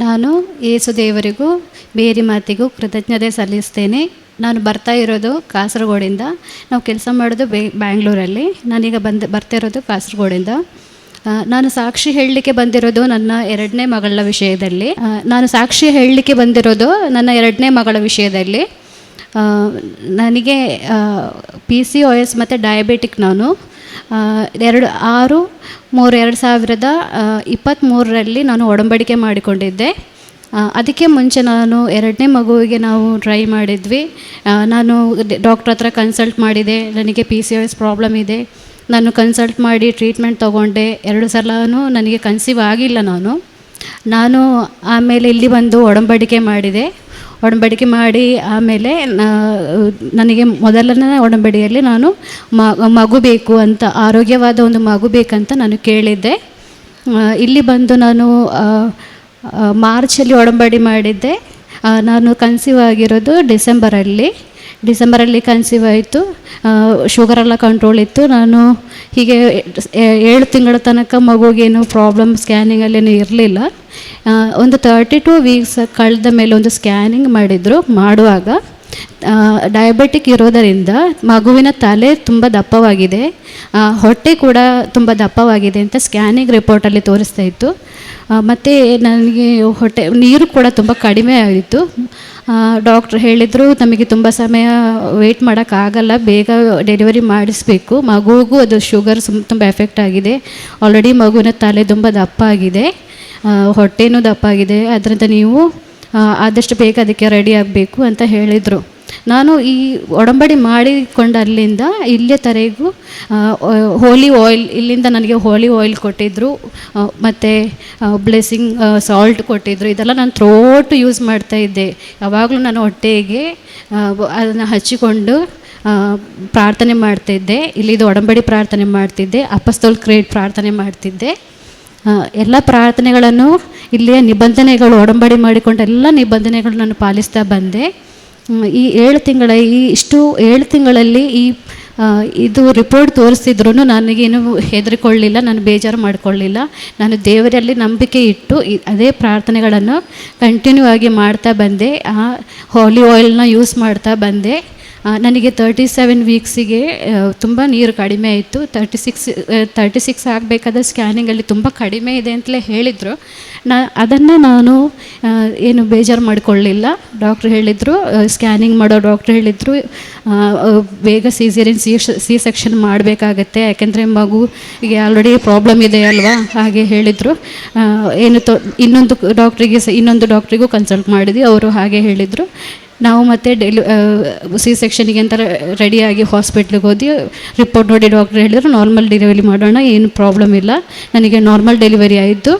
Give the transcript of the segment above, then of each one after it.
ನಾನು ಯೇಸು ದೇವರಿಗೂ ಬೇರೆ ಮಾತಿಗೂ ಕೃತಜ್ಞತೆ ಸಲ್ಲಿಸ್ತೇನೆ. ನಾನು ಬರ್ತಾ ಇರೋದು ಕಾಸರಗೋಡಿಂದ. ನಾವು ಕೆಲಸ ಮಾಡೋದು ಬ್ಯಾಂಗ್ಳೂರಲ್ಲಿ. ನಾನೀಗ ಬರ್ತಾ ಇರೋದು ಕಾಸರಗೋಡಿಂದ. ನಾನು ಸಾಕ್ಷಿ ಹೇಳಲಿಕ್ಕೆ ಬಂದಿರೋದು ನನ್ನ ಎರಡನೇ ಮಗಳ ವಿಷಯದಲ್ಲಿ. ನನಗೆ PCOS ಮತ್ತು ಡಯಾಬಿಟಿಕ್. ನಾನು 6/3/2023 ನಾನು ಒಡಂಬಡಿಕೆ ಮಾಡಿಕೊಂಡಿದ್ದೆ. ಅದಕ್ಕೆ ಮುಂಚೆ ನಾನು ಎರಡನೇ ಮಗುವಿಗೆ ನಾವು ಟ್ರೈ ಮಾಡಿದ್ವಿ. ನಾನು ಡಾಕ್ಟ್ರ್ ಹತ್ರ ಕನ್ಸಲ್ಟ್ ಮಾಡಿದೆ. ನನಗೆ PCOS ಪ್ರಾಬ್ಲಮ್ ಇದೆ. ನಾನು ಕನ್ಸಲ್ಟ್ ಮಾಡಿ ಟ್ರೀಟ್ಮೆಂಟ್ ತೊಗೊಂಡೆ. 2 ಸಲವೂ ನನಗೆ ಕನ್ಸೀವ್ ಆಗಿಲ್ಲ. ನಾನು ಆಮೇಲೆ ಇಲ್ಲಿ ಬಂದು ಒಡಂಬಡಿಕೆ ಮಾಡಿ ಆಮೇಲೆ ನನಗೆ ಮೊದಲನೇ ಒಡಂಬಡಿಕೆಯಲ್ಲಿ ನಾನು ಮಗು ಬೇಕು ಅಂತ, ಆರೋಗ್ಯವಾದ ಒಂದು ಮಗು ಬೇಕಂತ ನಾನು ಕೇಳಿದ್ದೆ. ಇಲ್ಲಿ ಬಂದು ನಾನು ಮಾರ್ಚಲ್ಲಿ ಒಡಂಬಡಿ ಮಾಡಿದ್ದೆ. ನಾನು ಕನ್ಸೀವ್ ಆಗಿರೋದು ಡಿಸೆಂಬರಲ್ಲಿ ಕನ್ಸೀವ್ ಆಯಿತು. ಶುಗರೆಲ್ಲ ಕಂಟ್ರೋಲ್ ಇತ್ತು. ನಾನು ಹೀಗೆ 7 ತಿಂಗಳ ತನಕ ಮಗುಗೇನು ಪ್ರಾಬ್ಲಮ್ ಸ್ಕ್ಯಾನಿಂಗಲ್ಲೇನು ಇರಲಿಲ್ಲ. ಒಂದು 32 ವೀಕ್ಸ್ ಕಳೆದ ಮೇಲೆ ಒಂದು ಸ್ಕ್ಯಾನಿಂಗ್ ಮಾಡುವಾಗ ಡಯಾಬಿಟಿಕ್ ಇರೋದರಿಂದ ಮಗುವಿನ ತಲೆ ತುಂಬ ದಪ್ಪವಾಗಿದೆ, ಹೊಟ್ಟೆ ಕೂಡ ತುಂಬ ದಪ್ಪವಾಗಿದೆ ಅಂತ ಸ್ಕ್ಯಾನಿಂಗ್ ರಿಪೋರ್ಟಲ್ಲಿ ತೋರಿಸ್ತಾ ಇತ್ತು. ಮತ್ತು ನನಗೆ ಹೊಟ್ಟೆ ನೀರು ಕೂಡ ತುಂಬ ಕಡಿಮೆ ಆಗಿತ್ತು. ಡಾಕ್ಟ್ರ್ ಹೇಳಿದರು, ನಮಗೆ ತುಂಬ ಸಮಯ ವೆಯ್ಟ್ ಮಾಡೋಕ್ಕಾಗಲ್ಲ, ಬೇಗ ಡೆಲಿವರಿ ಮಾಡಿಸ್ಬೇಕು. ಮಗುವಿಗೂ ಅದು ಶುಗರ್ ತುಂಬ ಎಫೆಕ್ಟ್ ಆಗಿದೆ. ಆಲ್ರೆಡಿ ಮಗುವಿನ ತಲೆ ತುಂಬ ದಪ್ಪ ಆಗಿದೆ, ಹೊಟ್ಟೆನೂ ದಪ್ಪ ಆಗಿದೆ. ಅದರಿಂದ ನೀವು ಆದಷ್ಟು ಬೇಗ ಅದಕ್ಕೆ ರೆಡಿ ಆಗಬೇಕು ಅಂತ ಹೇಳಿದರು. ನಾನು ಈ ಒಡಂಬಡಿ ಮಾಡಿಕೊಂಡು ಅಲ್ಲಿಂದ ಇಲ್ಲಿಯವರೆಗೂ ಹೋಲಿ ಆಯಿಲ್, ಇಲ್ಲಿಂದ ನನಗೆ ಹೋಲಿ ಆಯಿಲ್ ಕೊಟ್ಟಿದ್ದರು, ಮತ್ತು ಬ್ಲೆಸ್ಸಿಂಗ್ ಸಾಲ್ಟ್ ಕೊಟ್ಟಿದ್ದರು. ಇದೆಲ್ಲ ನಾನು ಥ್ರೋಟ್ ಯೂಸ್ ಮಾಡ್ತಾಯಿದ್ದೆ. ಯಾವಾಗಲೂ ನಾನು ಹೊಟ್ಟೆಗೆ ಅದನ್ನು ಹಚ್ಚಿಕೊಂಡು ಪ್ರಾರ್ಥನೆ ಮಾಡ್ತಿದ್ದೆ. ಇಲ್ಲಿದು ಒಡಂಬಡಿ ಪ್ರಾರ್ಥನೆ ಮಾಡ್ತಿದ್ದೆ, ಅಪೊಸ್ತಲ ಕ್ರೀಡ್ ಪ್ರಾರ್ಥನೆ ಮಾಡ್ತಿದ್ದೆ. ಎಲ್ಲ ಪ್ರಾರ್ಥನೆಗಳನ್ನು ಇಲ್ಲಿಯ ನಿಬಂಧನೆಗಳು, ಒಡಂಬಡಿ ಮಾಡಿಕೊಂಡು ಎಲ್ಲ ನಿಬಂಧನೆಗಳು ನಾನು ಪಾಲಿಸ್ತಾ ಬಂದೆ. ಈ 7 ತಿಂಗಳಲ್ಲಿ ಇದು ರಿಪೋರ್ಟ್ ತೋರಿಸ್ತಿದ್ರು ನನಗೇನು ಹೆದರಿಕೊಳ್ಳಿಲ್ಲ, ನಾನು ಬೇಜಾರು ಮಾಡಿಕೊಳ್ಳಿಲ್ಲ. ನಾನು ದೇವರಲ್ಲಿ ನಂಬಿಕೆ ಇಟ್ಟು ಅದೇ ಪ್ರಾರ್ಥನೆಗಳನ್ನು ಕಂಟಿನ್ಯೂ ಆಗಿ ಮಾಡ್ತಾ ಬಂದೆ. ಹೋಲಿ ಆಯಿಲ್ನ ಯೂಸ್ ಮಾಡ್ತಾ ಬಂದೆ. ನನಗೆ 37 ವೀಕ್ಸಿಗೆ ತುಂಬ ನೀರು ಕಡಿಮೆ ಆಯಿತು. 36 ಆಗಬೇಕಾದ ಸ್ಕ್ಯಾನಿಂಗಲ್ಲಿ ತುಂಬ ಕಡಿಮೆ ಇದೆ ಅಂತಲೇ ಹೇಳಿದರು. ಅದನ್ನು ನಾನು ಏನು ಬೇಜಾರು ಮಾಡಿಕೊಳ್ಳಿಲ್ಲ. ಡಾಕ್ಟ್ರ್ ಹೇಳಿದರು, ಸ್ಕ್ಯಾನಿಂಗ್ ಮಾಡೋ ಡಾಕ್ಟ್ರ್ ಹೇಳಿದರು, ಬೇಗ ಸಿ ಸೆಕ್ಷನ್ ಮಾಡಬೇಕಾಗತ್ತೆ, ಯಾಕೆಂದರೆ ಮಗುಗೆ ಆಲ್ರೆಡಿ ಪ್ರಾಬ್ಲಮ್ ಇದೆ ಅಲ್ವಾ, ಹಾಗೆ ಹೇಳಿದರು. ಇನ್ನೊಂದು ಡಾಕ್ಟ್ರಿಗೂ ಕನ್ಸಲ್ಟ್ ಮಾಡಿದ್ವಿ. ಅವರು ಹಾಗೆ ಹೇಳಿದರು. ನಾವು ಮತ್ತೆ ಸಿ ಸೆಕ್ಷನಿಗೆ ಅಂತ ರೆಡಿಯಾಗಿ ಹಾಸ್ಪಿಟ್ಲಿಗೆ ಹೋದ್ವಿ. ರಿಪೋರ್ಟ್ ನೋಡಿ ಡಾಕ್ಟ್ರ್ ಹೇಳಿದ್ರು, ನಾರ್ಮಲ್ ಡೆಲಿವರಿ ಮಾಡೋಣ, ಏನು ಪ್ರಾಬ್ಲಮ್ ಇಲ್ಲ. ನನಗೆ ನಾರ್ಮಲ್ ಡೆಲಿವರಿ ಆಯಿತು.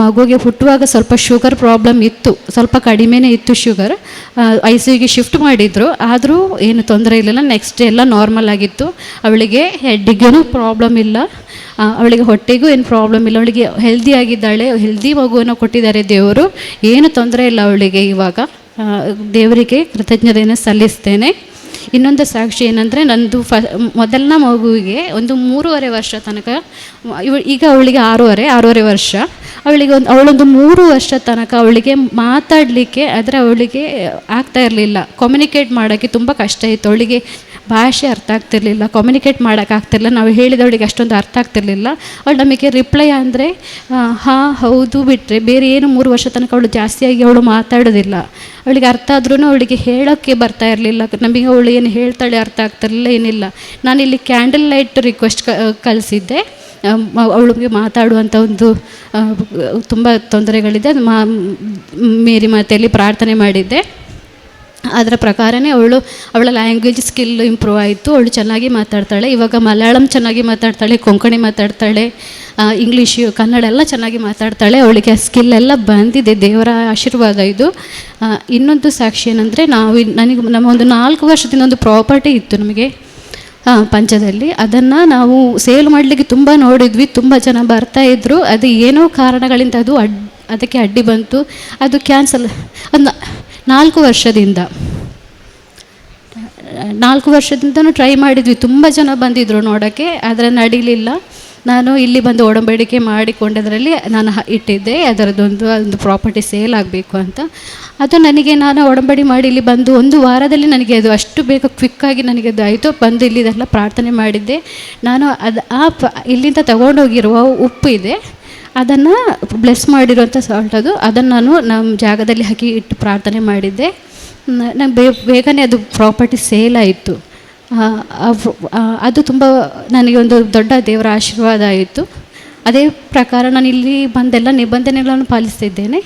ಮಗುಗೆ ಹುಟ್ಟುವಾಗ ಸ್ವಲ್ಪ ಶುಗರ್ ಪ್ರಾಬ್ಲಮ್ ಇತ್ತು, ಸ್ವಲ್ಪ ಕಡಿಮೆನೇ ಇತ್ತು ಶುಗರ್. ICUಗೆ ಶಿಫ್ಟ್ ಮಾಡಿದರು, ಆದರೂ ಏನು ತೊಂದರೆ ಇರಲಿಲ್ಲ. ನೆಕ್ಸ್ಟ್ ಡೇ ಎಲ್ಲ ನಾರ್ಮಲ್ ಆಗಿತ್ತು. ಅವಳಿಗೆ ಹೆಡ್ಡಿಗೂ ಪ್ರಾಬ್ಲಮ್ ಇಲ್ಲ, ಅವಳಿಗೆ ಹೊಟ್ಟೆಗೂ ಏನು ಪ್ರಾಬ್ಲಮ್ ಇಲ್ಲ. ಅವಳಿಗೆ ಹೆಲ್ದಿ ಆಗಿದ್ದಾಳೆ, ಹೆಲ್ದಿ ಮಗುವನ್ನು ಕೊಟ್ಟಿದ್ದಾರೆ ದೇವರು, ಏನು ತೊಂದರೆ ಇಲ್ಲ ಅವಳಿಗೆ. ಇವಾಗ ದೇವರಿಗೆ ಕೃತಜ್ಞತೆಯನ್ನು ಸಲ್ಲಿಸ್ತೇನೆ. ಇನ್ನೊಂದು ಸಾಕ್ಷಿ ಏನಂದರೆ, ನಂದು ಮೊದಲನೇ ಮಗುವಿಗೆ ಒಂದು 3.5 ವರ್ಷ ತನಕ, ಈಗ ಅವಳಿಗೆ 6.5 ವರ್ಷ. ಅವಳೊಂದು 3 ವರ್ಷ ತನಕ ಅವಳಿಗೆ ಮಾತಾಡಲಿಕ್ಕೆ ಅವಳಿಗೆ ಆಗ್ತಾ ಇರಲಿಲ್ಲ. ಕಮ್ಯುನಿಕೇಟ್ ಮಾಡೋಕ್ಕೆ ತುಂಬ ಕಷ್ಟ ಇತ್ತು. ಅವಳಿಗೆ ಭಾಷೆ ಅರ್ಥ ಆಗ್ತಿರ್ಲಿಲ್ಲ, ಕಮ್ಯುನಿಕೇಟ್ ಮಾಡೋಕ್ಕಾಗ್ತಿರ್ಲಿಲ್ಲ. ನಾವು ಹೇಳಿದವಳಿಗೆ ಅಷ್ಟೊಂದು ಅರ್ಥ ಆಗ್ತಿರ್ಲಿಲ್ಲ. ಅವಳು ನಮಗೆ ರಿಪ್ಲೈ ಅಂದರೆ ಹಾಂ ಹೌದು ಬಿಟ್ಟರೆ ಬೇರೆ ಏನು 3 ವರ್ಷ ತನಕ ಅವಳು ಜಾಸ್ತಿಯಾಗಿ ಮಾತಾಡೋದಿಲ್ಲ. ಅವಳಿಗೆ ಅರ್ಥ ಆದ್ರೂ ಅವಳಿಗೆ ಹೇಳೋಕ್ಕೆ ಬರ್ತಾ ಇರಲಿಲ್ಲ. ನಮಗೆ ಅವಳು ಏನು ಹೇಳ್ತಾಳೆ ಅರ್ಥ ಆಗ್ತಿರಲಿಲ್ಲ, ಏನಿಲ್ಲ. ನಾನಿಲ್ಲಿ ಕ್ಯಾಂಡಲ್ ಲೈಟ್ ರಿಕ್ವೆಸ್ಟ್ ಕಳಿಸಿದ್ದೆ. ಅವಳಿಗೆ ಮಾತಾಡುವಂಥ ಒಂದು ತುಂಬ ತೊಂದರೆಗಳಿದೆ. ಅದು ಮೇರಿ ಮಾತೆಯಲ್ಲಿ ಪ್ರಾರ್ಥನೆ ಮಾಡಿದ್ದೆ. ಅದರ ಪ್ರಕಾರನೇ ಅವಳ ಲ್ಯಾಂಗ್ವೇಜ್ ಸ್ಕಿಲ್ ಇಂಪ್ರೂವ್ ಆಯಿತು. ಅವಳು ಚೆನ್ನಾಗಿ ಮಾತಾಡ್ತಾಳೆ. ಇವಾಗ ಮಲಯಾಳಂ ಚೆನ್ನಾಗಿ ಮಾತಾಡ್ತಾಳೆ, ಕೊಂಕಣಿ ಮಾತಾಡ್ತಾಳೆ, ಇಂಗ್ಲೀಷು, ಕನ್ನಡ ಎಲ್ಲ ಚೆನ್ನಾಗಿ ಮಾತಾಡ್ತಾಳೆ. ಅವಳಿಗೆ ಸ್ಕಿಲ್ ಎಲ್ಲ ಬಂದಿದೆ, ದೇವರ ಆಶೀರ್ವಾದ ಇದು. ಇನ್ನೊಂದು ಸಾಕ್ಷಿ ಏನಂದರೆ, ನಮ್ಮ ಒಂದು 4 ವರ್ಷದಿಂದ ಒಂದು ಪ್ರಾಪರ್ಟಿ ಇತ್ತು ನಮಗೆ ಪಂಚದಲ್ಲಿ. ಅದನ್ನು ನಾವು ಸೇಲ್ ಮಾಡಲಿಕ್ಕೆ ತುಂಬ ನೋಡಿದ್ವಿ, ತುಂಬ ಜನ ಬರ್ತಾಯಿದ್ರು. ಅದು ಏನೋ ಕಾರಣಗಳಿಂದ ಅದಕ್ಕೆ ಅಡ್ಡಿ ಬಂತು, ಅದು ಕ್ಯಾನ್ಸಲ್. ಅದು 4 ವರ್ಷದಿಂದನೂ ಟ್ರೈ ಮಾಡಿದ್ವಿ. ತುಂಬ ಜನ ಬಂದಿದ್ದರು ನೋಡೋಕ್ಕೆ, ಆದರೆ ನಡೀಲಿಲ್ಲ. ನಾನು ಇಲ್ಲಿ ಬಂದು ಒಡಂಬಡಿಕೆ ಮಾಡಿಕೊಂಡದ್ರಲ್ಲಿ ನಾನು ಇಟ್ಟಿದ್ದೆ ಅದರದ್ದೊಂದು ಪ್ರಾಪರ್ಟಿ ಸೇಲ್ ಆಗಬೇಕು ಅಂತ. ಅದು ನನಗೆ ನಾನು ಒಡಂಬಡಿ ಮಾಡಿ ಇಲ್ಲಿ ಬಂದು 1 ವಾರದಲ್ಲಿ ನನಗೆ ಅದು ಅಷ್ಟು ಬೇಗ ಕ್ವಿಕ್ಕಾಗಿ ನನಗೆ ಅದು ಆಯಿತು. ಬಂದು ಇಲ್ಲಿದೆಲ್ಲ ಪ್ರಾರ್ಥನೆ ಮಾಡಿದ್ದೆ. ನಾನು ಇಲ್ಲಿಂದ ತಗೊಂಡೋಗಿರುವ ಉಪ್ಪು ಇದೆ, ಅದನ್ನು ಬ್ಲೆಸ್ ಮಾಡಿರುವಂಥ ಸಾಲ್ಟ್ ಅದನ್ನು ನಾನು ನಮ್ಮ ಜಾಗದಲ್ಲಿ ಹಾಕಿ ಇಟ್ಟು ಪ್ರಾರ್ಥನೆ ಮಾಡಿದ್ದೆ. ನಂಗೆ ಬೇಗನೆ ಅದು ಪ್ರಾಪರ್ಟಿ ಸೇಲ್ ಆಯಿತು. ಅದು ತುಂಬ ನನಗೆ ಒಂದು ದೊಡ್ಡ ದೇವರ ಆಶೀರ್ವಾದ ಆಯಿತು. ಅದೇ ಪ್ರಕಾರ ನಾನು ಇಲ್ಲಿ ಬಂದೆಲ್ಲ ನಿಬಂಧನೆಗಳನ್ನು ಪಾಲಿಸ್ತಿದ್ದೇನೆ.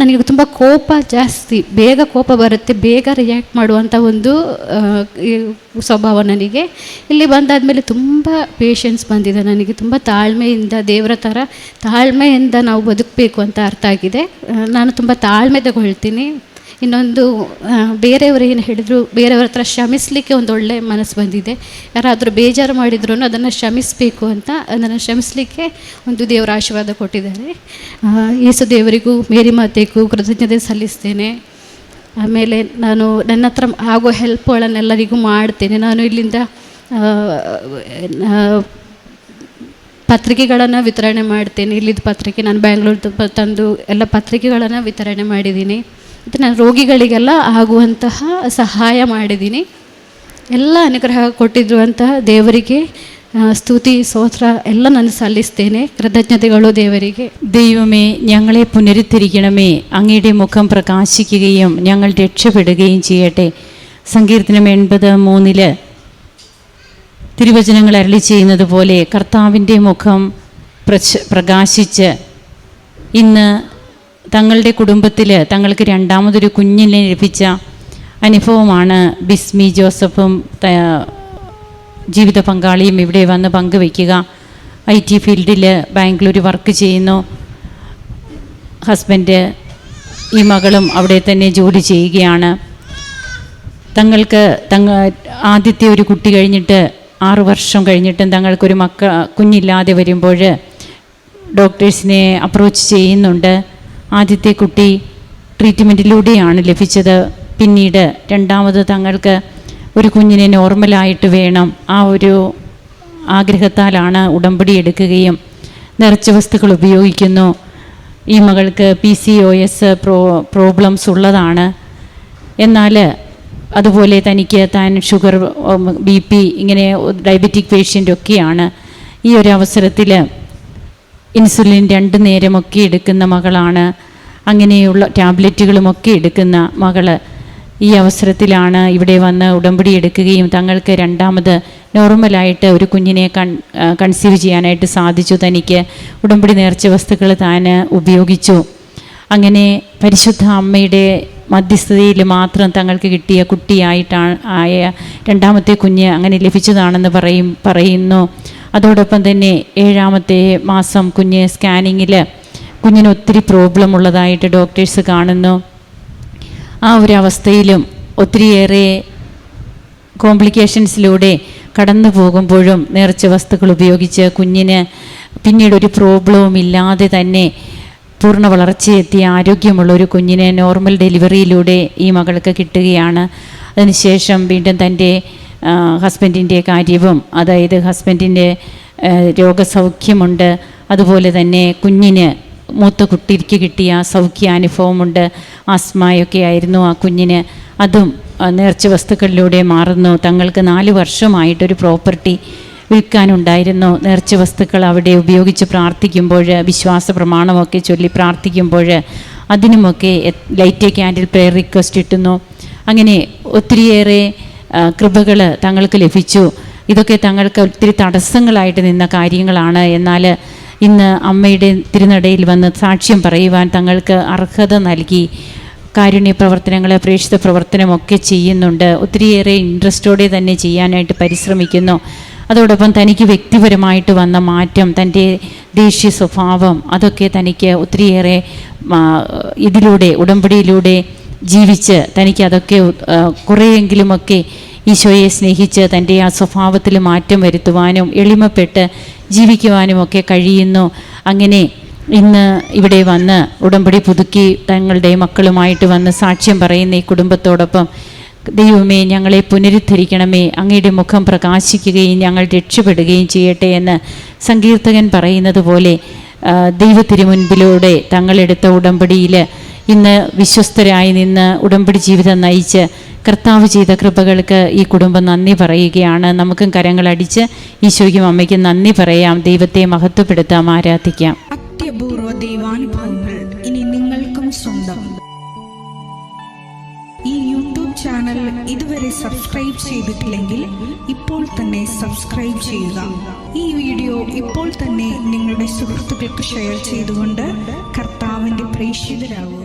ನನಗೆ ತುಂಬ ಕೋಪ ಜಾಸ್ತಿ, ಬೇಗ ಕೋಪ ಬರುತ್ತೆ, ಬೇಗ ರಿಯಾಕ್ಟ್ ಮಾಡುವಂಥ ಒಂದು ಸ್ವಭಾವ ನನಗೆ. ಇಲ್ಲಿ ಬಂದಾದಮೇಲೆ ತುಂಬ ಪೇಷನ್ಸ್ ಬಂದಿದೆ ನನಗೆ. ತುಂಬ ತಾಳ್ಮೆಯಿಂದ, ದೇವರ ಥರ ತಾಳ್ಮೆಯಿಂದ ನಾವು ಬದುಕಬೇಕು ಅಂತ ಅರ್ಥ ಆಗಿದೆ. ನಾನು ತುಂಬ ತಾಳ್ಮೆ ತಗೊಳ್ತೀನಿ. ಇನ್ನೊಂದು, ಬೇರೆಯವರು ಏನು ಹೇಳಿದ್ರು, ಬೇರೆಯವ್ರ ಹತ್ರ ಕ್ಷಮಿಸಲಿಕ್ಕೆ ಒಂದು ಒಳ್ಳೆ ಮನಸ್ಸು ಬಂದಿದೆ. ಯಾರಾದರೂ ಬೇಜಾರು ಮಾಡಿದ್ರು ಅದನ್ನು ಕ್ಷಮಿಸಬೇಕು ಅಂತ, ಅದನ್ನು ಕ್ಷಮಿಸಲಿಕ್ಕೆ ಒಂದು ದೇವರ ಆಶೀರ್ವಾದ ಕೊಟ್ಟಿದ್ದಾರೆ. ಯೇಸು ದೇವರಿಗೂ ಮೇರಿ ಮಾತೆಗೂ ಕೃತಜ್ಞತೆ ಸಲ್ಲಿಸ್ತೇನೆ. ಆಮೇಲೆ ನಾನು ನನ್ನ ಹತ್ರ ಆಗೋ ಹೆಲ್ಪ್ಗಳನ್ನೆಲ್ಲರಿಗೂ ಮಾಡ್ತೇನೆ. ನಾನು ಇಲ್ಲಿಂದ ಪತ್ರಿಕೆಗಳನ್ನು ವಿತರಣೆ ಮಾಡ್ತೇನೆ. ಇಲ್ಲಿದ್ದ ಪತ್ರಿಕೆ ನಾನು ಬ್ಯಾಂಗ್ಳೂರು ತಂದು ಎಲ್ಲ ಪತ್ರಿಕೆಗಳನ್ನು ವಿತರಣೆ ಮಾಡಿದ್ದೀನಿ. ಮತ್ತು ನಾನು ರೋಗಿಗಳಿಗೆಲ್ಲ ಆಗುವಂತಹ ಸಹಾಯ ಮಾಡಿದ್ದೀನಿ. ಎಲ್ಲ ಅನುಗ್ರಹ ಕೊಟ್ಟಿರುವಂತಹ ದೇವರಿಗೆ സ്തുതി സ്തോത്ര എല്ലാം ഞാൻ സല്ലിಸ್ತೇನೆ. കൃതജ്ഞതകളോ ദേവരികെ. ദൈവമേ, ഞങ്ങളെ പുനരുദ്ധരിക്കണമേ. അങ്ങയുടെ മുഖം പ്രകാശിക്കുകയും ഞങ്ങൾ രക്ഷപ്പെടുകയും ചെയ്യട്ടെ. സങ്കീർത്തനം 80:3 തിരുവചനങ്ങൾ അരുളി ചെയ്യുന്നത് പോലെ കർത്താവിൻ്റെ മുഖം പ്രകാശിച്ച് ഇന്ന് തങ്ങളുടെ കുടുംബത്തിൽ തങ്ങൾക്ക് രണ്ടാമതൊരു കുഞ്ഞിനെ ലഭിച്ച അനുഭവമാണ് ബിസ്മി ജോസഫും ജീവിത പങ്കാളിയും ഇവിടെ വന്ന് പങ്കുവയ്ക്കുക. IT ഫീൽഡിൽ ബാംഗ്ലൂർ വർക്ക് ചെയ്യുന്നു. ഹസ്ബൻഡ് ഈ മകളും അവിടെ തന്നെ ജോലി ചെയ്യുകയാണ്. തങ്ങൾക്ക് ആദ്യത്തെ ഒരു കുട്ടി കഴിഞ്ഞിട്ട് 6 വർഷം കഴിഞ്ഞിട്ടും തങ്ങൾക്കൊരു കുഞ്ഞില്ലാതെ വരുമ്പോൾ ഡോക്ടേഴ്സിനെ അപ്രോച്ച് ചെയ്യുന്നുണ്ട്. ആദ്യത്തെ കുട്ടി ട്രീറ്റ്മെൻറ്റിലൂടെയാണ് ലഭിച്ചത്. പിന്നീട് രണ്ടാമത് തങ്ങൾക്ക് ഒരു കുഞ്ഞിനെ നോർമലായിട്ട് വേണം. ആ ഒരു ആഗ്രഹത്താലാണ് ഉടമ്പടി എടുക്കുകയും നിറച്ച വസ്തുക്കൾ ഉപയോഗിക്കുന്നു. ഈ മകൾക്ക് PCOS പ്രോബ്ലംസ് ഉള്ളതാണ്. എന്നാൽ അതുപോലെ തനിക്ക് താൻ ഷുഗർ, BP, ഇങ്ങനെ ഡയബറ്റിക് പേഷ്യൻ്റൊക്കെയാണ്. ഈ ഒരു അവസരത്തിൽ ഇൻസുലിൻ 2 നേരമൊക്കെ എടുക്കുന്ന മകളാണ്. അങ്ങനെയുള്ള ടാബ്ലറ്റുകളുമൊക്കെ എടുക്കുന്ന മകള് ഈ അവസരത്തിലാണ് ഇവിടെ വന്ന് ഉടമ്പടി എടുക്കുകയും തങ്ങൾക്ക് രണ്ടാമത് നോർമലായിട്ട് ഒരു കുഞ്ഞിനെ കൺസീവ് ചെയ്യാനായിട്ട് സാധിച്ചു. തനിക്ക് ഉടമ്പടി നേർച്ച വസ്തുക്കൾ താൻ ഉപയോഗിച്ചു. അങ്ങനെ പരിശുദ്ധ അമ്മയുടെ മധ്യസ്ഥതയിൽ മാത്രം തങ്ങൾക്ക് കിട്ടിയ കുട്ടിയായിട്ടാണ് രണ്ടാമത്തെ കുഞ്ഞ് അങ്ങനെ ലഭിച്ചതാണെന്ന് പറയുന്നു. അതോടൊപ്പം തന്നെ 7ാമത്തെ മാസം കുഞ്ഞ് സ്കാനിങ്ങിൽ കുഞ്ഞിന് ഒത്തിരി പ്രോബ്ലം ഉള്ളതായിട്ട് ഡോക്ടേഴ്സ് കാണുന്നു. ആ ഒരു അവസ്ഥയിലും ഒത്തിരിയേറെ കോംപ്ലിക്കേഷൻസിലൂടെ കടന്നു പോകുമ്പോഴും നേർച്ച വസ്തുക്കൾ ഉപയോഗിച്ച് കുഞ്ഞിന് പിന്നീടൊരു പ്രോബ്ലവും ഇല്ലാതെ തന്നെ പൂർണ്ണ വളർച്ചയെത്തിയ ആരോഗ്യമുള്ള ഒരു കുഞ്ഞിനെ നോർമൽ ഡെലിവറിയിലൂടെ ഈ മകൾക്ക് കിട്ടുകയാണ്. അതിനുശേഷം വീണ്ടും തൻ്റെ ഹസ്ബൻഡിൻ്റെ കാര്യവും, അതായത് ഹസ്ബൻഡിൻ്റെ രോഗസൗഖ്യമുണ്ട്. അതുപോലെ തന്നെ കുഞ്ഞിന് മൂത്ത കുട്ടിക്ക് കിട്ടിയ സൗഖ്യാനുഭവമുണ്ട്. ആസ്മയൊക്കെ ആയിരുന്നു ആ കുഞ്ഞിന്. അതും നേർച്ച വസ്തുക്കളിലൂടെ മാറുന്നു. തങ്ങൾക്ക് 4 വർഷമായിട്ടൊരു പ്രോപ്പർട്ടി വിൽക്കാനുണ്ടായിരുന്നു. നേർച്ച വസ്തുക്കൾ അവിടെ ഉപയോഗിച്ച് പ്രാർത്ഥിക്കുമ്പോൾ, വിശ്വാസ പ്രമാണമൊക്കെ ചൊല്ലി പ്രാർത്ഥിക്കുമ്പോൾ അതിനുമൊക്കെ ലൈറ്റ് ക്യാൻഡിൽ പ്രെയർ റിക്വസ്റ്റ് ഇട്ടുന്നു. അങ്ങനെ ഒത്തിരിയേറെ കൃപകൾ തങ്ങൾക്ക് ലഭിച്ചു. ഇതൊക്കെ തങ്ങൾക്ക് ഒത്തിരി തടസ്സങ്ങളായിട്ട് നിന്ന കാര്യങ്ങളാണ്. എന്നാൽ ഇന്ന് അമ്മയുടെ തിരുനടയിൽ വന്ന് സാക്ഷ്യം പറയുവാൻ തങ്ങൾക്ക് അർഹത നൽകി. കാരുണ്യ പ്രവർത്തനങ്ങൾ, പ്രേക്ഷിത പ്രവർത്തനമൊക്കെ ചെയ്യുന്നുണ്ട്. ഒത്തിരിയേറെ ഇൻട്രസ്റ്റോടെ തന്നെ ചെയ്യാനായിട്ട് പരിശ്രമിക്കുന്നു. അതോടൊപ്പം തനിക്ക് വ്യക്തിപരമായിട്ട് വന്ന മാറ്റം, തൻ്റെ ദേഷ്യ സ്വഭാവം, അതൊക്കെ തനിക്ക് ഒത്തിരിയേറെ ഇതിലൂടെ ഉടമ്പടിയിലൂടെ ജീവിച്ച് തനിക്ക് അതൊക്കെ കുറേയെങ്കിലുമൊക്കെ ഈശോയെ സ്നേഹിച്ച് തൻ്റെ ആ സ്വഭാവത്തിൽ മാറ്റം വരുത്തുവാനും എളിമപ്പെട്ട് ജീവിക്കുവാനുമൊക്കെ കഴിയുന്നു. അങ്ങനെ ഇന്ന് ഇവിടെ വന്ന് ഉടമ്പടി പുതുക്കി തങ്ങളുടെ മക്കളുമായിട്ട് വന്ന് സാക്ഷ്യം പറയുന്ന ഈ കുടുംബത്തോടൊപ്പം ദൈവമേ ഞങ്ങളെ പുനരുദ്ധരിക്കണമേ, അങ്ങയുടെ മുഖം പ്രകാശിക്കുകയും ഞങ്ങൾ രക്ഷപ്പെടുകയും ചെയ്യട്ടെ എന്ന് സങ്കീർത്തകൻ പറയുന്നത് പോലെ ദൈവത്തിരുമുൻപിലൂടെ തങ്ങളെടുത്ത ഉടമ്പടിയിൽ ഇന്ന് വിശ്വസ്തരായി നിന്ന് ഉടമ്പടി ജീവിതം നയിച്ച് കർത്താവ് ചെയ്ത കൃപകൾക്ക് ഈ കുടുംബം നന്ദി പറയുകയാണ്. നമുക്കും കരങ്ങളടിച്ച് ഈശോയ്ക്കും അമ്മയ്ക്കും നന്ദി പറയാം, ദൈവത്തെ മഹത്വപ്പെടുത്താം, ആരാധിക്കാം. അത്യപൂർവ ദൈവാനുഭവങ്ങൾ ഇനി നിങ്ങൾക്കും സ്വന്തം. ഈ യൂട്യൂബ് ചാനൽ ഇതുവരെ സബ്സ്ക്രൈബ് ചെയ്തിട്ടില്ലെങ്കിൽ ഇപ്പോൾ തന്നെ സബ്സ്ക്രൈബ് ചെയ്യുക. ഈ വീഡിയോ ഇപ്പോൾ തന്നെ നിങ്ങളുടെ സുഹൃത്തുക്കൾക്ക് ഷെയർ ചെയ്തുകൊണ്ട് കർത്താവിൻ്റെ പ്രേക്ഷിതരാകുക.